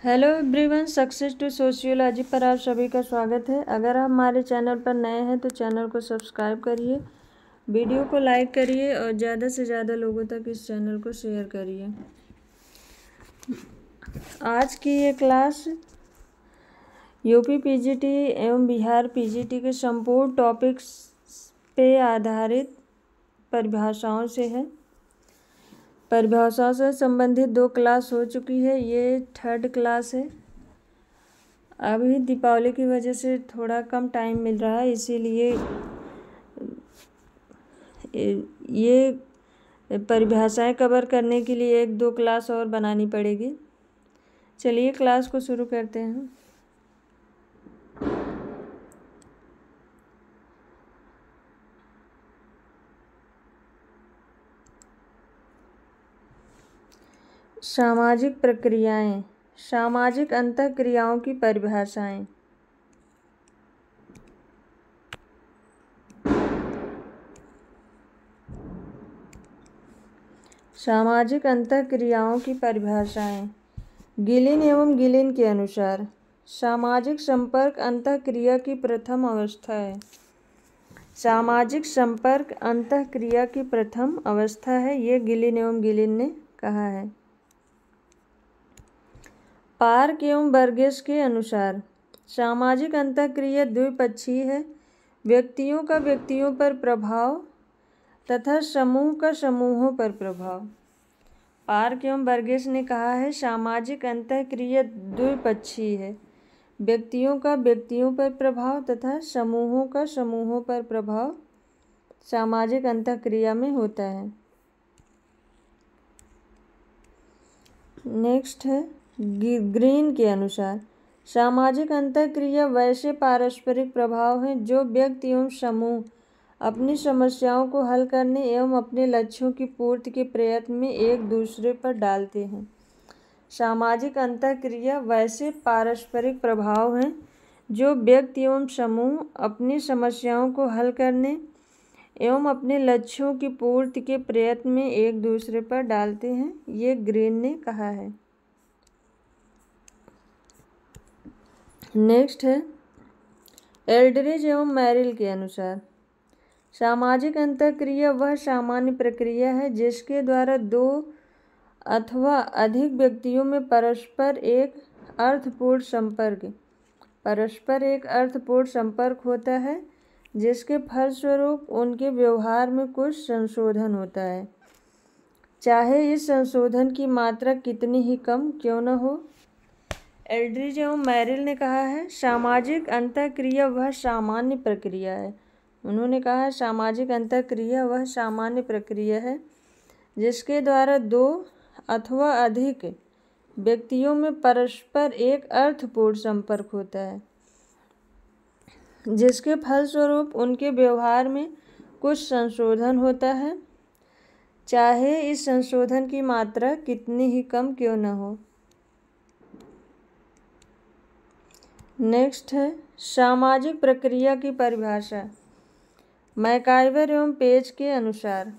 Hello everyone, success to sociology पर आप सभी का स्वागत है। अगर आप हमारे चैनल पर नए हैं तो चैनल को सब्सक्राइब करिए, वीडियो को लाइक करिए और ज़्यादा से ज़्यादा लोगों तक इस चैनल को शेयर करिए। आज की ये क्लास यूपी पीजीटी एवं बिहार पीजीटी के संपूर्ण टॉपिक्स पे आधारित परिभाषाओं से है। परिभाषाओं से संबंधित 2 क्लास हो चुकी है, ये 3rd क्लास है। अभी दीपावली की वजह से थोड़ा कम टाइम मिल रहा है, इसीलिए ये परिभाषाएं कवर करने के लिए 1-2 क्लास और बनानी पड़ेगी। चलिए क्लास को शुरू करते हैं। सामाजिक प्रक्रियाएं, सामाजिक अंतःक्रियाओं की परिभाषाएं। सामाजिक अंतःक्रियाओं की परिभाषाएं। गिलिन एवं गिलिन के अनुसार सामाजिक संपर्क अंतःक्रिया की प्रथम अवस्था है। सामाजिक संपर्क अंतःक्रिया की प्रथम अवस्था है, ये गिलिन एवं गिलिन ने कहा है। पार्क एवं बर्गेस के अनुसार सामाजिक अंतःक्रिया द्विपक्षीय है। व्यक्तियों का व्यक्तियों पर प्रभाव तथा समूह का समूहों पर प्रभाव। पार्क एवं बर्गेस ने कहा है सामाजिक अंतःक्रिया द्विपक्षीय है। व्यक्तियों का व्यक्तियों पर प्रभाव तथा समूहों का समूहों पर प्रभाव सामाजिक अंतःक्रिया में होता है। नेक्स्ट है ग्रीन के अनुसार सामाजिक अंतःक्रिया वैसे पारस्परिक प्रभाव हैं जो व्यक्ति एवं समूह अपनी समस्याओं को हल करने एवं अपने लक्ष्यों की पूर्ति के प्रयत्न में एक दूसरे पर डालते हैं। सामाजिक अंतःक्रिया वैसे पारस्परिक प्रभाव हैं जो व्यक्ति एवं समूह अपनी समस्याओं को हल करने एवं अपने लक्ष्यों की पूर्ति के प्रयत्न में एक दूसरे पर डालते हैं, ये ग्रीन ने कहा है। नेक्स्ट है एल्डरिज एवं मैरिल के अनुसार सामाजिक अंतःक्रिया वह सामान्य प्रक्रिया है जिसके द्वारा 2 अथवा अधिक व्यक्तियों में परस्पर एक अर्थपूर्ण संपर्क होता है, जिसके फलस्वरूप उनके व्यवहार में कुछ संशोधन होता है, चाहे इस संशोधन की मात्रा कितनी ही कम क्यों न हो। एल्डरिज एवं मैरिल ने कहा है सामाजिक अंतःक्रिया वह सामान्य प्रक्रिया है। उन्होंने कहा है सामाजिक अंतःक्रिया वह सामान्य प्रक्रिया है जिसके द्वारा 2 अथवा अधिक व्यक्तियों में परस्पर एक अर्थपूर्ण संपर्क होता है, जिसके फलस्वरूप उनके व्यवहार में कुछ संशोधन होता है, चाहे इस संशोधन की मात्रा कितनी ही कम क्यों न हो। नेक्स्ट है सामाजिक प्रक्रिया की परिभाषा। मैकाइवर एवं पेज के अनुसार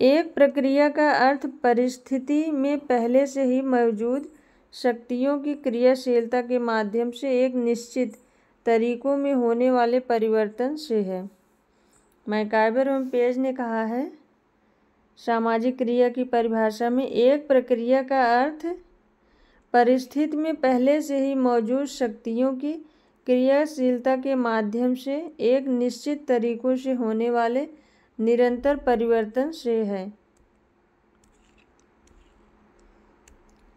एक प्रक्रिया का अर्थ परिस्थिति में पहले से ही मौजूद शक्तियों की क्रियाशीलता के माध्यम से एक निश्चित तरीकों में होने वाले परिवर्तन से है। मैकाइवर एवं पेज ने कहा है सामाजिक क्रिया की परिभाषा में एक प्रक्रिया का अर्थ परिस्थिति में पहले से ही मौजूद शक्तियों की क्रियाशीलता के माध्यम से एक निश्चित तरीकों से होने वाले निरंतर परिवर्तन से है।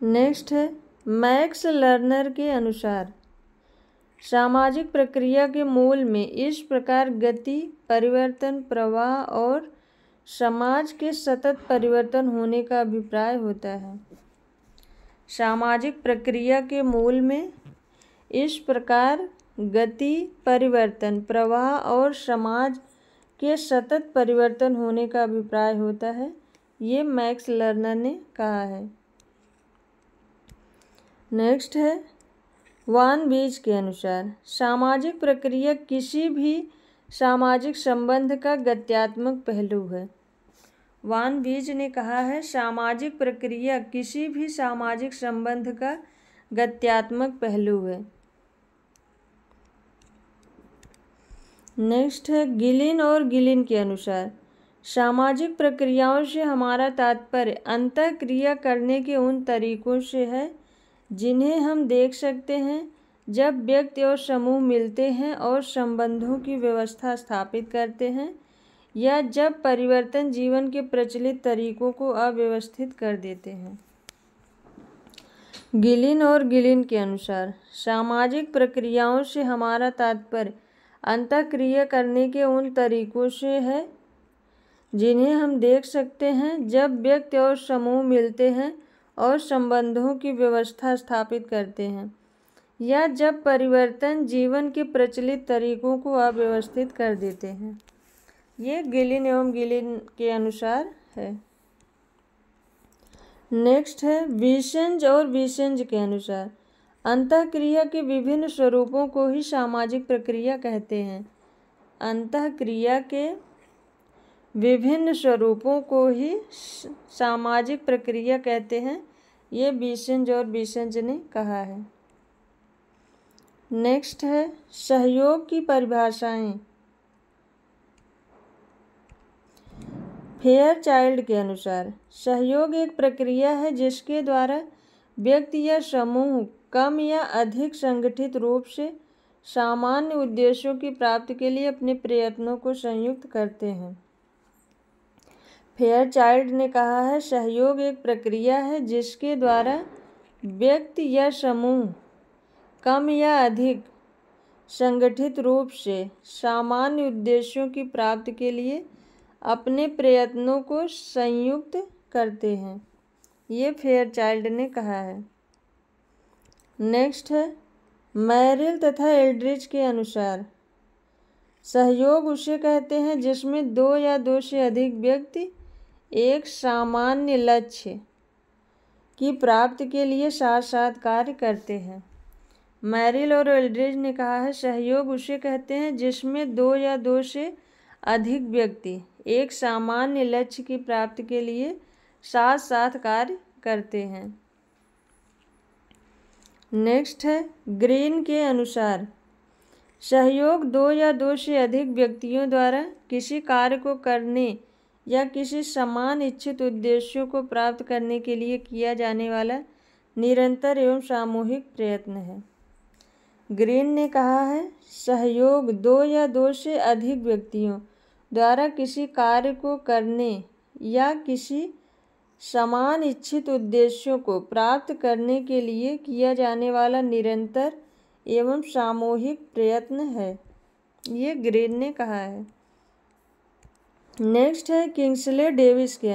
नेक्स्ट है मैक्स लर्नर के अनुसार सामाजिक प्रक्रिया के मूल में इस प्रकार गति, परिवर्तन, प्रवाह और समाज के सतत परिवर्तन होने का अभिप्राय होता है। सामाजिक प्रक्रिया के मूल में इस प्रकार गति, परिवर्तन, प्रवाह और समाज के सतत परिवर्तन होने का अभिप्राय होता है, ये मैक्स लर्नर ने कहा है। नेक्स्ट है वान बीज के अनुसार सामाजिक प्रक्रिया किसी भी सामाजिक संबंध का गत्यात्मक पहलू है। वान बीज ने कहा है, सामाजिक प्रक्रिया किसी भी सामाजिक संबंध का गत्यात्मक पहलू है। नेक्स्ट है गिलिन और गिलिन के अनुसार, सामाजिक प्रक्रियाओं से हमारा तात्पर्य अंतःक्रिया करने के उन तरीकों से है जिन्हें हम देख सकते हैं जब व्यक्ति और समूह मिलते हैं और संबंधों की व्यवस्था स्थापित करते हैं, या जब परिवर्तन जीवन के प्रचलित तरीकों को अव्यवस्थित कर देते हैं। गिलिन और गिलिन के अनुसार, सामाजिक प्रक्रियाओं से हमारा तात्पर्य अंतःक्रिया करने के उन तरीकों से है जिन्हें हम देख सकते हैं जब व्यक्ति और समूह मिलते हैं और संबंधों की व्यवस्था स्थापित करते हैं, या जब परिवर्तन जीवन के प्रचलित तरीकों को अव्यवस्थित कर देते हैं। ये गिलिन एवं गिलिन के अनुसार है। नेक्स्ट है विसेंज और विसेंज के अनुसार, अंतःक्रिया के विभिन्न स्वरूपों को ही सामाजिक प्रक्रिया कहते हैं। अंतःक्रिया के विभिन्न स्वरूपों को ही सामाजिक प्रक्रिया कहते हैं, ये विसेंज और विसेंज ने कहा है। नेक्स्ट है सहयोग की परिभाषाएं। फेयरचाइल्ड के अनुसार, सहयोग एक प्रक्रिया है जिसके द्वारा व्यक्ति या समूह कम या अधिक संगठित रूप से सामान्य उद्देश्यों की प्राप्ति के लिए अपने प्रयत्नों को संयुक्त करते हैं। फेयरचाइल्ड ने कहा है, सहयोग एक प्रक्रिया है जिसके द्वारा व्यक्ति या समूह कम या अधिक संगठित रूप से सामान्य उद्देश्यों की प्राप्ति के लिए अपने प्रयत्नों को संयुक्त करते हैं। ये फेयरचाइल्ड ने कहा है। नेक्स्ट है मैरिल तथा एल्ड्रिच के अनुसार, सहयोग उसे कहते हैं जिसमें दो या दो से अधिक व्यक्ति एक सामान्य लक्ष्य की प्राप्ति के लिए साथ साथ कार्य करते हैं। मैरिल और एल्ड्रिच ने कहा है, सहयोग उसे कहते हैं जिसमें दो या दो से अधिक व्यक्ति एक सामान्य लक्ष्य की प्राप्ति के लिए साथ साथ कार्य करते हैं। नेक्स्ट है ग्रीन के अनुसार, सहयोग दो या दो से अधिक व्यक्तियों द्वारा किसी कार्य को करने या किसी समान इच्छित उद्देश्यों को प्राप्त करने के लिए किया जाने वाला निरंतर एवं सामूहिक प्रयत्न है। ग्रीन ने कहा है, सहयोग दो या दो से अधिक व्यक्तियों द्वारा किसी कार्य को करने या किसी समान इच्छित उद्देश्यों को प्राप्त करने के लिए किया जाने वाला निरंतर एवं सामूहिक प्रयत्न है। ये ग्रीन ने कहा है। नेक्स्ट है किंग्सले डेविस के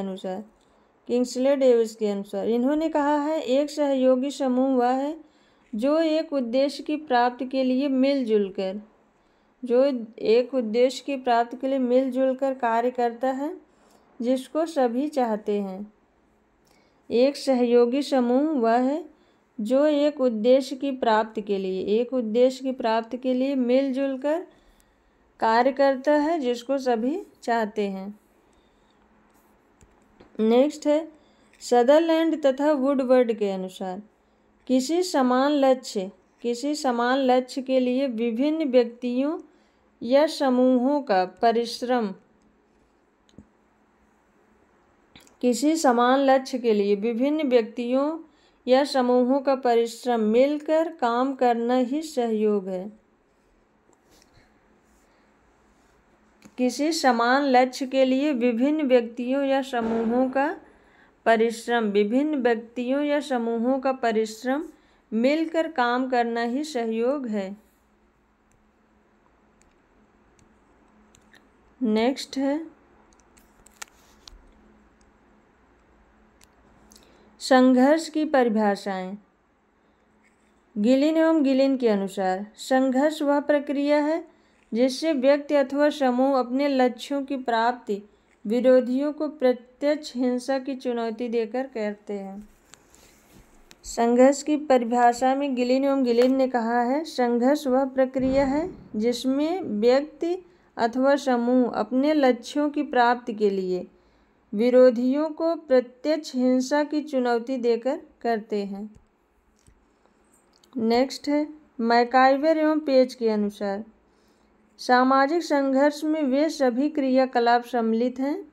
अनुसार, इन्होंने कहा है, एक सहयोगी समूह वह है जो एक उद्देश्य की प्राप्ति के लिए मिलजुल कर कार्य करता है जिसको सभी चाहते हैं। एक सहयोगी समूह वह है जो एक उद्देश्य की प्राप्ति के लिए मिलजुल कर कार्य करता है जिसको सभी चाहते हैं। नेक्स्ट है सदरलैंड तथा वुडवर्ड के अनुसार, किसी समान लक्ष्य के लिए विभिन्न व्यक्तियों या समूहों का परिश्रम मिलकर काम करना ही सहयोग है। किसी समान लक्ष्य के लिए विभिन्न व्यक्तियों या समूहों का परिश्रम मिलकर काम करना ही सहयोग है। नेक्स्ट है संघर्ष की परिभाषाएं। गिलिन एवं गिलिन के अनुसार, संघर्ष वह प्रक्रिया है जिससे व्यक्ति अथवा समूह अपने लक्ष्यों की प्राप्ति विरोधियों को प्रत्यक्ष हिंसा की चुनौती देकर करते हैं। संघर्ष की परिभाषा में गिलिन एवं गिलिन ने कहा है, संघर्ष वह प्रक्रिया है जिसमें व्यक्ति अथवा समूह अपने लक्ष्यों की प्राप्ति के लिए विरोधियों को प्रत्यक्ष हिंसा की चुनौती देकर करते हैं। नेक्स्ट है मैकाइवर एवं पेज के अनुसार सामाजिक संघर्ष में वे सभी क्रियाकलाप सम्मिलित हैं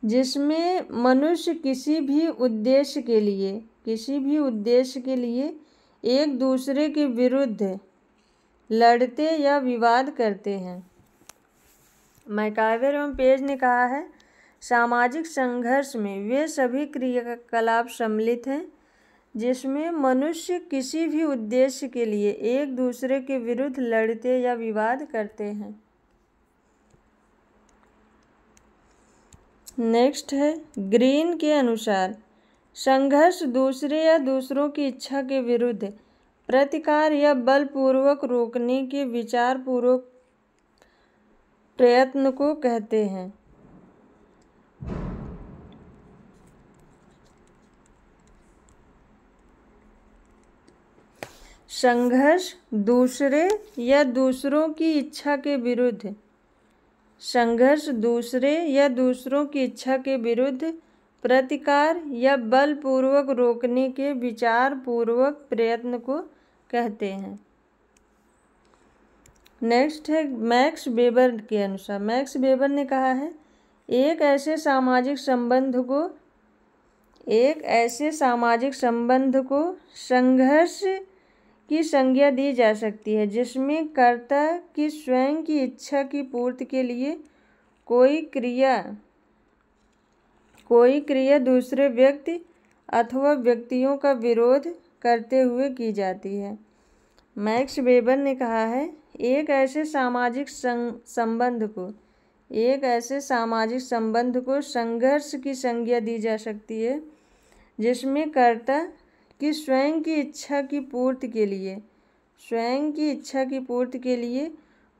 जिसमें मनुष्य किसी भी उद्देश्य के लिए एक दूसरे के विरुद्ध लड़ते या विवाद करते हैं। मैकाइवर एवं पेज ने कहा है सामाजिक संघर्ष में वे सभी क्रियाकलाप सम्मिलित हैं जिसमें मनुष्य किसी भी उद्देश्य के लिए एक दूसरे के विरुद्ध लड़ते या विवाद करते हैं। नेक्स्ट है ग्रीन के अनुसार संघर्ष दूसरे या दूसरों की इच्छा के विरुद्ध प्रतिकार या बलपूर्वक रोकने के विचारपूर्वक प्रयत्न को कहते हैं। संघर्ष दूसरे या दूसरों की इच्छा के विरुद्ध प्रतिकार या बलपूर्वक रोकने के विचारपूर्वक प्रयत्न को कहते हैं। नेक्स्ट है मैक्स वेबर के अनुसार मैक्स वेबर ने कहा है एक ऐसे सामाजिक संबंध को संघर्ष की संज्ञा दी जा सकती है जिसमें कर्ता की स्वयं की इच्छा की पूर्ति के लिए कोई क्रिया दूसरे व्यक्ति अथवा व्यक्तियों का विरोध करते हुए की जाती है। मैक्स वेबर ने कहा है एक ऐसे सामाजिक संबंध को संघर्ष की संज्ञा दी जा सकती है जिसमें कर्ता की स्वयं की इच्छा की पूर्ति के लिए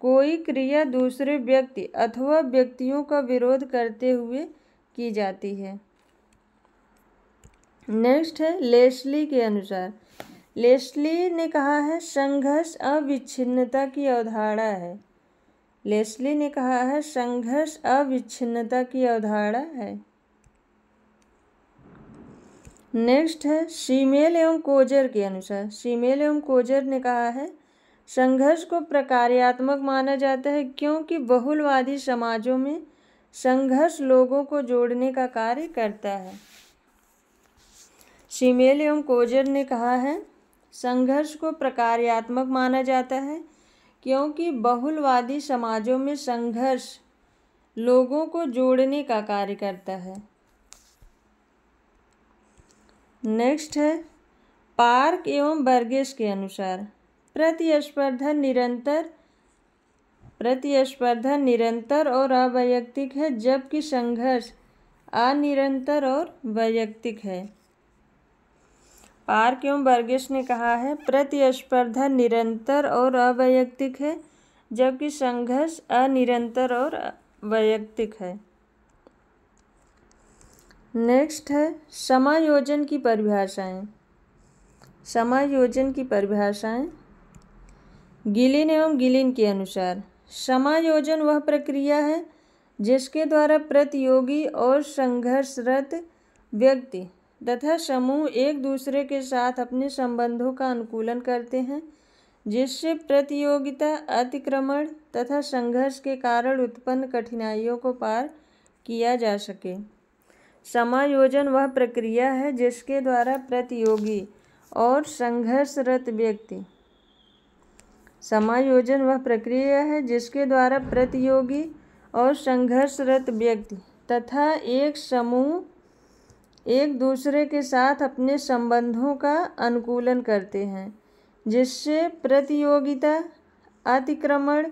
कोई क्रिया दूसरे व्यक्ति अथवा व्यक्तियों का विरोध करते हुए की जाती है। नेक्स्ट है लेस्ली के अनुसार लेस्ली ने कहा है संघर्ष अविच्छिन्नता की अवधारणा है। नेक्स्ट है शीमेल एवं कोजर के अनुसार शीमेल एवं कोजर ने कहा है संघर्ष को प्रकार्यात्मक माना जाता है क्योंकि बहुलवादी समाजों में संघर्ष लोगों को जोड़ने का कार्य करता है। शीमेल एवं कोजर ने कहा है संघर्ष को प्रकार्यात्मक माना जाता है क्योंकि बहुलवादी समाजों में संघर्ष लोगों को जोड़ने का कार्य करता है। नेक्स्ट है पार्क एवं बर्गेस के अनुसार प्रतिस्पर्धा निरंतर और अवैयक्तिक है जबकि संघर्ष अनिरंतर और वैयक्तिक है। पार्क एवं बर्गेस ने कहा है प्रतिस्पर्धा निरंतर और अवैयक्तिक है जबकि संघर्ष अनिरंतर और वैयक्तिक है। नेक्स्ट है समायोजन की परिभाषाएं गिलिन एवं गिलिन के अनुसार समायोजन वह प्रक्रिया है जिसके द्वारा प्रतियोगी और संघर्षरत व्यक्ति तथा समूह एक दूसरे के साथ अपने संबंधों का अनुकूलन करते हैं जिससे प्रतियोगिता अतिक्रमण तथा संघर्ष के कारण उत्पन्न कठिनाइयों को पार किया जा सके। समायोजन वह प्रक्रिया है जिसके द्वारा प्रतियोगी और संघर्षरत व्यक्ति तथा एक समूह एक दूसरे के साथ अपने संबंधों का अनुकूलन करते हैं जिससे प्रतियोगिता अतिक्रमण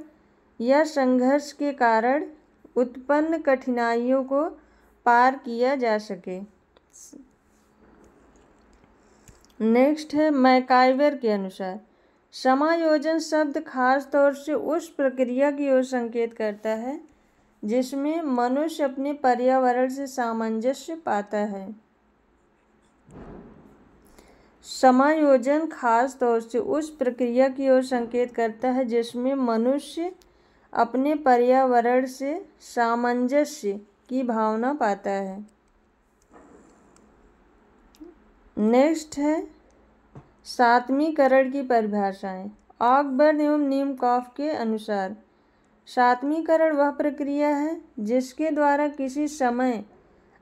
या संघर्ष के कारण उत्पन्न कठिनाइयों को पार किया जा सके। नेक्स्ट है मैकाइवर के अनुसार समायोजन शब्द खास तौर से उस प्रक्रिया की ओर संकेत करता है जिसमें मनुष्य अपने पर्यावरण से सामंजस्य पाता है। समायोजन खास तौर से उस प्रक्रिया की ओर संकेत करता है जिसमें मनुष्य अपने पर्यावरण से सामंजस्य की भावना पाता है। नेक्स्ट है सातवीकरण की परिभाषाएं। ऑकबर्न एवं नीमकॉफ के अनुसार सातवीकरण वह प्रक्रिया है जिसके द्वारा किसी समय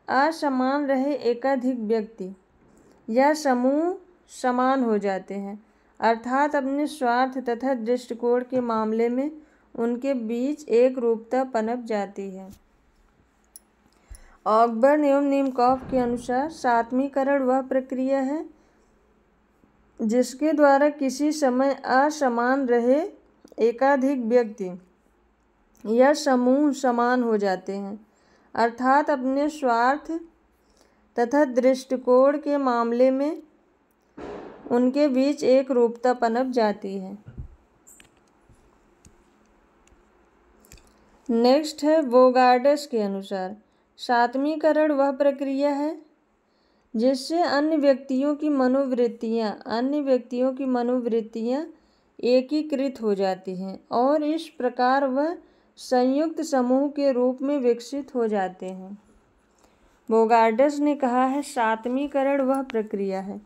असमान रहे एकाधिक व्यक्ति या समूह समान हो जाते हैं, अर्थात अपने स्वार्थ तथा दृष्टिकोण के मामले में उनके बीच एक रूपता पनप जाती है। ऑकबर्न एवं नीमकॉफ के अनुसार सातवीकरण वह प्रक्रिया है जिसके द्वारा किसी समय असमान रहे एकाधिक व्यक्ति या समूह समान हो जाते हैं, अर्थात अपने स्वार्थ तथा दृष्टिकोण के मामले में उनके बीच एक रूपता पनप जाती है। नेक्स्ट है बोगार्डस के अनुसार सातवीकरण वह प्रक्रिया है जिससे अन्य व्यक्तियों की मनोवृत्तियां एकीकृत हो जाती हैं और इस प्रकार वह संयुक्त समूह के रूप में विकसित हो जाते हैं। बोगार्डस ने कहा है सातवीकरण वह प्रक्रिया है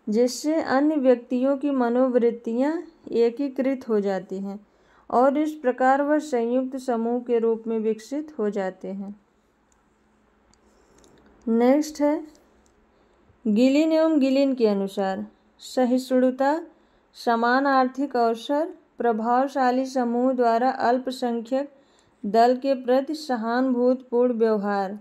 जिससे अन्य व्यक्तियों की मनोवृत्तियां एकीकृत हो जाती हैं और इस प्रकार वह संयुक्त समूह के रूप में विकसित हो जाते हैं। नेक्स्ट है गिलिन एवं गिलिन के अनुसार सहिष्णुता, समान आर्थिक अवसर, प्रभावशाली समूह द्वारा अल्पसंख्यक दल के प्रति सहानुभूतिपूर्ण व्यवहार,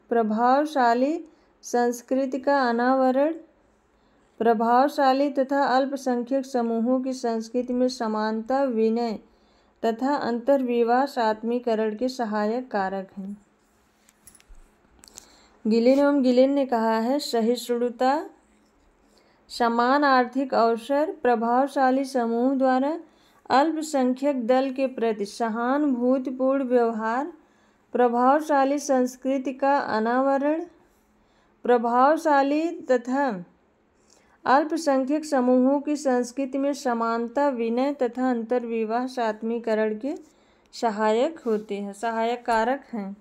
प्रभावशाली संस्कृति का अनावरण, प्रभावशाली तथा अल्पसंख्यक समूहों की संस्कृति में समानता, विनय तथा अंतर्विवाह सातवीकरण के सहायक कारक हैं। गिलिन एवं गिलिन ने कहा है सहिष्णुता, समान आर्थिक अवसर, प्रभावशाली समूह द्वारा अल्पसंख्यक दल के प्रति सहानुभूतिपूर्ण व्यवहार, प्रभावशाली संस्कृति का अनावरण, प्रभावशाली तथा अल्पसंख्यक समूहों की संस्कृति में समानता, विनय तथा अंतर्विवाह सातवीकरण के सहायक कारक हैं।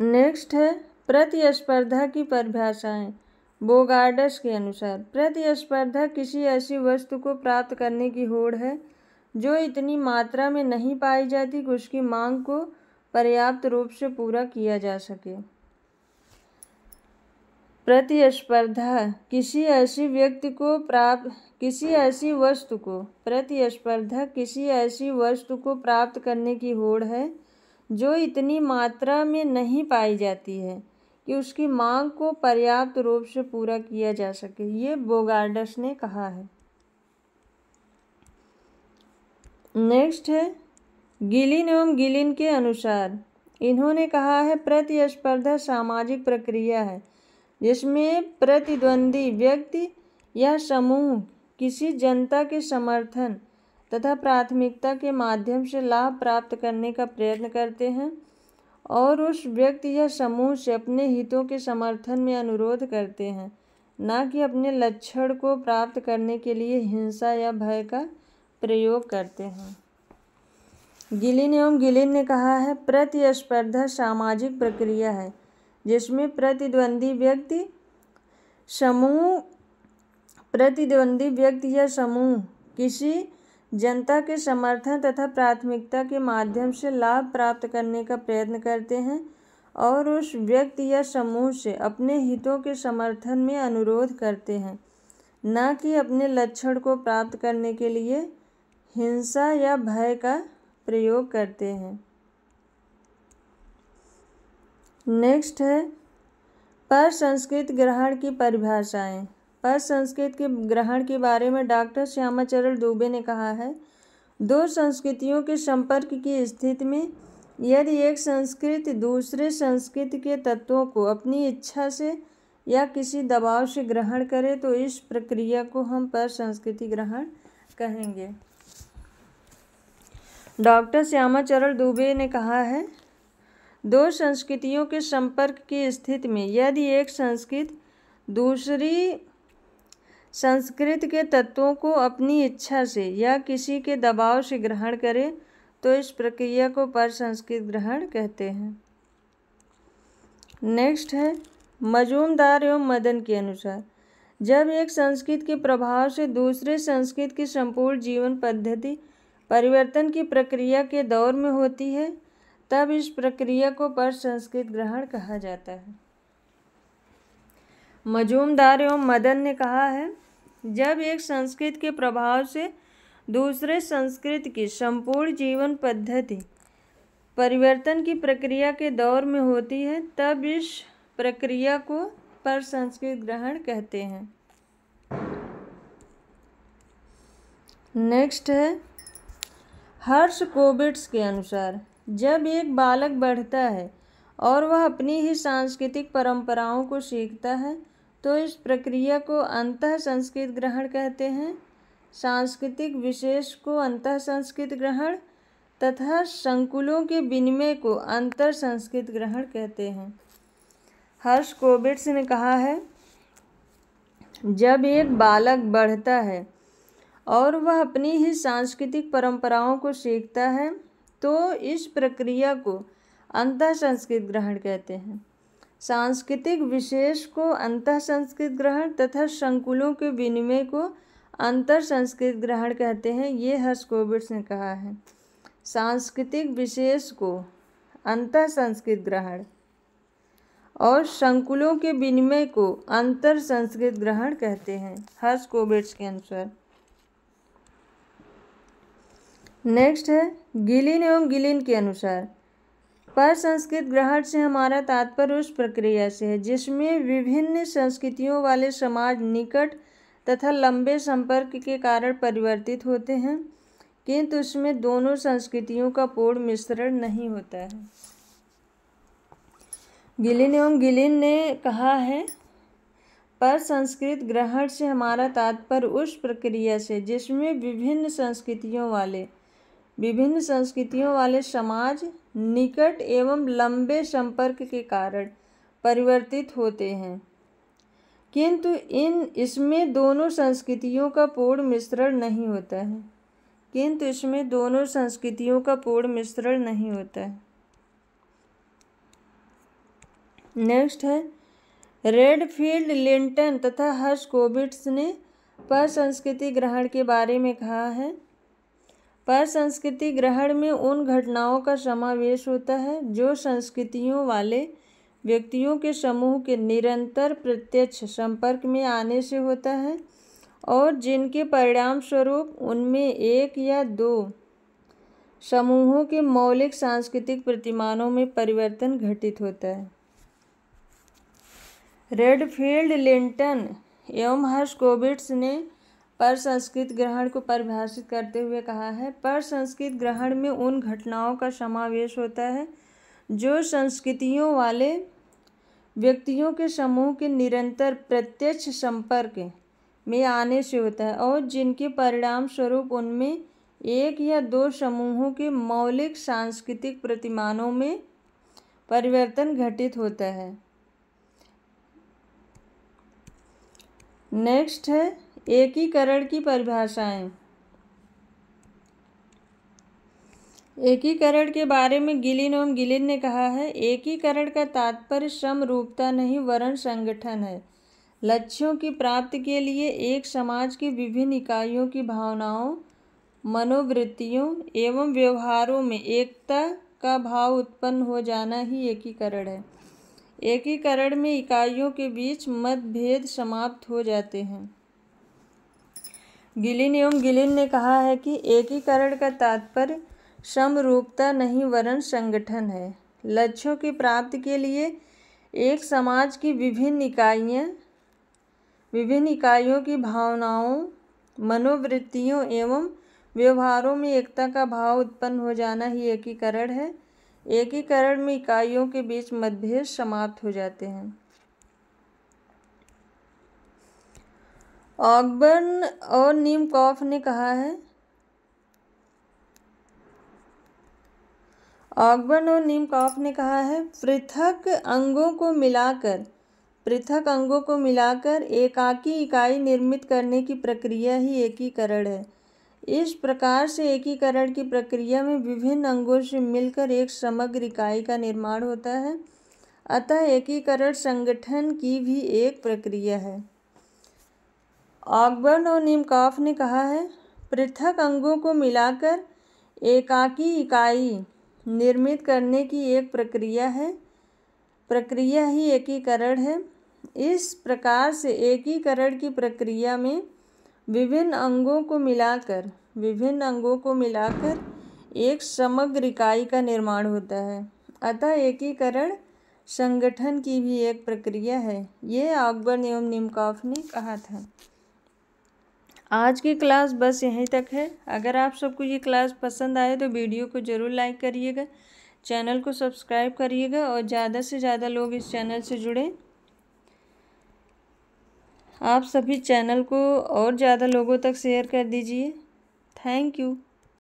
नेक्स्ट है प्रतिस्पर्धा की परिभाषाएं। बोगार्डस के अनुसार प्रतिस्पर्धा किसी ऐसी वस्तु को प्राप्त करने की होड़ है जो इतनी मात्रा में नहीं पाई जाती कि उसकी मांग को पर्याप्त रूप से पूरा किया जा सके। प्रतिस्पर्धा किसी ऐसी वस्तु को प्राप्त करने की होड़ है जो इतनी मात्रा में नहीं पाई जाती है कि उसकी मांग को पर्याप्त रूप से पूरा किया जा सके। ये बोगार्डस ने कहा है। नेक्स्ट है गिलिन एवं गिलिन के अनुसार इन्होंने कहा है प्रतिस्पर्धा सामाजिक प्रक्रिया है जिसमें प्रतिद्वंदी व्यक्ति या समूह किसी जनता के समर्थन तथा प्राथमिकता के माध्यम से लाभ प्राप्त करने का प्रयत्न करते हैं और उस व्यक्ति या समूह से अपने हितों के समर्थन में अनुरोध करते हैं, न कि अपने लक्ष्य को प्राप्त करने के लिए हिंसा या भय का प्रयोग करते हैं। गिलिन एवं गिलिन ने कहा है प्रतिस्पर्धा सामाजिक प्रक्रिया है जिसमें प्रतिद्वंदी व्यक्ति या समूह किसी जनता के समर्थन तथा प्राथमिकता के माध्यम से लाभ प्राप्त करने का प्रयत्न करते हैं और उस व्यक्ति या समूह से अपने हितों के समर्थन में अनुरोध करते हैं, न कि अपने लक्ष्य को प्राप्त करने के लिए हिंसा या भय का प्रयोग करते हैं। नेक्स्ट है परसंस्कृत ग्रहण की परिभाषाएं। परसंस्कृत के ग्रहण के बारे में डॉक्टर श्यामाचरण दुबे ने कहा है दो संस्कृतियों के संपर्क की स्थिति में यदि एक संस्कृति दूसरे संस्कृति के तत्वों को अपनी इच्छा से या किसी दबाव से ग्रहण करे तो इस प्रक्रिया को हम परसंस्कृति ग्रहण कहेंगे। डॉक्टर श्यामाचरण दुबे ने कहा है दो संस्कृतियों के संपर्क की स्थिति में यदि एक संस्कृति दूसरी संस्कृत के तत्वों को अपनी इच्छा से या किसी के दबाव से ग्रहण करे तो इस प्रक्रिया को परसंस्कृत ग्रहण कहते हैं। नेक्स्ट है मजूमदार एवं मदन के अनुसार, जब एक संस्कृत के प्रभाव से दूसरे संस्कृत की संपूर्ण जीवन पद्धति परिवर्तन की प्रक्रिया के दौर में होती है तब इस प्रक्रिया को परसंस्कृत ग्रहण कहा जाता है। मजूमदार एवं मदन ने कहा है, जब एक संस्कृत के प्रभाव से दूसरे संस्कृत की संपूर्ण जीवन पद्धति परिवर्तन की प्रक्रिया के दौर में होती है तब इस प्रक्रिया को परसंस्कृत ग्रहण कहते हैं। नेक्स्ट है हर्शकोविट्ज़ के अनुसार, जब एक बालक बढ़ता है और वह अपनी ही सांस्कृतिक परंपराओं को सीखता है तो इस प्रक्रिया को अंतः संस्कृत ग्रहण कहते हैं। सांस्कृतिक विशेष को अंतः संस्कृत ग्रहण तथा संकुलों के विनिमय को अंतर संस्कृत ग्रहण कहते हैं। हर्शकोविट्ज़ ने कहा है, जब एक बालक बढ़ता है और वह अपनी ही सांस्कृतिक परंपराओं को सीखता है तो इस प्रक्रिया को अंतः संस्कृत ग्रहण कहते हैं। सांस्कृतिक विशेष को अंतः संस्कृत ग्रहण तथा संकुलों के विनिमय को अंतर संस्कृत ग्रहण कहते हैं। ये हर्शकोविट्ज़ ने कहा है। सांस्कृतिक विशेष को अंतः संस्कृत ग्रहण और संकुलों के विनिमय को अंतर संस्कृत ग्रहण कहते हैं, हर्शकोविट्ज़ के अनुसार। नेक्स्ट है गिलिन एवं गिलिन के अनुसार, परसंस्कृत ग्रहण से हमारा तात्पर्य उस प्रक्रिया से है जिसमें विभिन्न संस्कृतियों वाले समाज निकट तथा लंबे संपर्क के कारण परिवर्तित होते हैं किंतु उसमें दोनों संस्कृतियों का पूर्ण मिश्रण नहीं होता है। गिलिन एवं गिलिन ने कहा है, परसंस्कृत ग्रहण से हमारा तात्पर्य उस प्रक्रिया से जिसमें विभिन्न संस्कृतियों वाले समाज निकट एवं लंबे संपर्क के कारण परिवर्तित होते हैं किंतु इसमें दोनों संस्कृतियों का पूर्ण मिश्रण नहीं होता है। नेक्स्ट है रेडफील्ड, लिंटन तथा हर्शकोविट्ज़ ने परसंस्कृति ग्रहण के बारे में कहा है, परसंस्कृति ग्रहण में उन घटनाओं का समावेश होता है जो संस्कृतियों वाले व्यक्तियों के समूह के निरंतर प्रत्यक्ष संपर्क में आने से होता है और जिनके परिणाम स्वरूप उनमें एक या दो समूहों के मौलिक सांस्कृतिक प्रतिमानों में परिवर्तन घटित होता है। रेडफील्ड, लिंटन एवं हर्शकोविट्ज़ ने परसंस्कृत ग्रहण को परिभाषित करते हुए कहा है, परसंस्कृत ग्रहण में उन घटनाओं का समावेश होता है जो संस्कृतियों वाले व्यक्तियों के समूह के निरंतर प्रत्यक्ष संपर्क में आने से होता है और जिनके परिणाम स्वरूप उनमें एक या दो समूहों के मौलिक सांस्कृतिक प्रतिमानों में परिवर्तन घटित होता है। नेक्स्ट है एकीकरण की परिभाषाएं। एकीकरण के बारे में गिलिन एवं गिलिन ने कहा है, एकीकरण का तात्पर्य समरूपता नहीं वरन संगठन है। लक्ष्यों की प्राप्ति के लिए एक समाज की विभिन्न इकाइयों की भावनाओं, मनोवृत्तियों एवं व्यवहारों में एकता का भाव उत्पन्न हो जाना ही एकीकरण है। एकीकरण में इकाइयों के बीच मतभेद समाप्त हो जाते हैं। गिलिन एवं गिलिन ने कहा है कि एकीकरण का तात्पर्य समरूपता नहीं वरन संगठन है। लक्ष्यों की प्राप्ति के लिए एक समाज की विभिन्न इकाइयों की भावनाओं, मनोवृत्तियों एवं व्यवहारों में एकता का भाव उत्पन्न हो जाना ही एकीकरण है। एकीकरण में इकाइयों के बीच मतभेद समाप्त हो जाते हैं। ऑगबर्न और नीमकॉफ ने कहा है, पृथक अंगों को मिलाकर पृथक अंगों को मिलाकर एकाकी इकाई निर्मित करने की प्रक्रिया ही एकीकरण है। इस प्रकार से एकीकरण की प्रक्रिया में विभिन्न अंगों से मिलकर एक समग्र इकाई का निर्माण होता है। अतः एकीकरण संगठन की भी एक प्रक्रिया है। ऑकबर्न और निमकॉफ ने कहा है, पृथक अंगों को मिलाकर एकाकी इकाई निर्मित करने की एक प्रक्रिया ही एकीकरण है। इस प्रकार से एकीकरण की प्रक्रिया में विभिन्न अंगों को मिलाकर एक समग्र इकाई का निर्माण होता है। अतः एकीकरण संगठन की भी एक प्रक्रिया है। ये ऑकबर्न एवं निमकॉफ ने कहा था। आज की क्लास बस यहीं तक है। अगर आप सबको ये क्लास पसंद आए तो वीडियो को ज़रूर लाइक करिएगा, चैनल को सब्सक्राइब करिएगा और ज़्यादा से ज़्यादा लोग इस चैनल से जुड़ें। आप सभी चैनल को और ज़्यादा लोगों तक शेयर कर दीजिए। Thank you.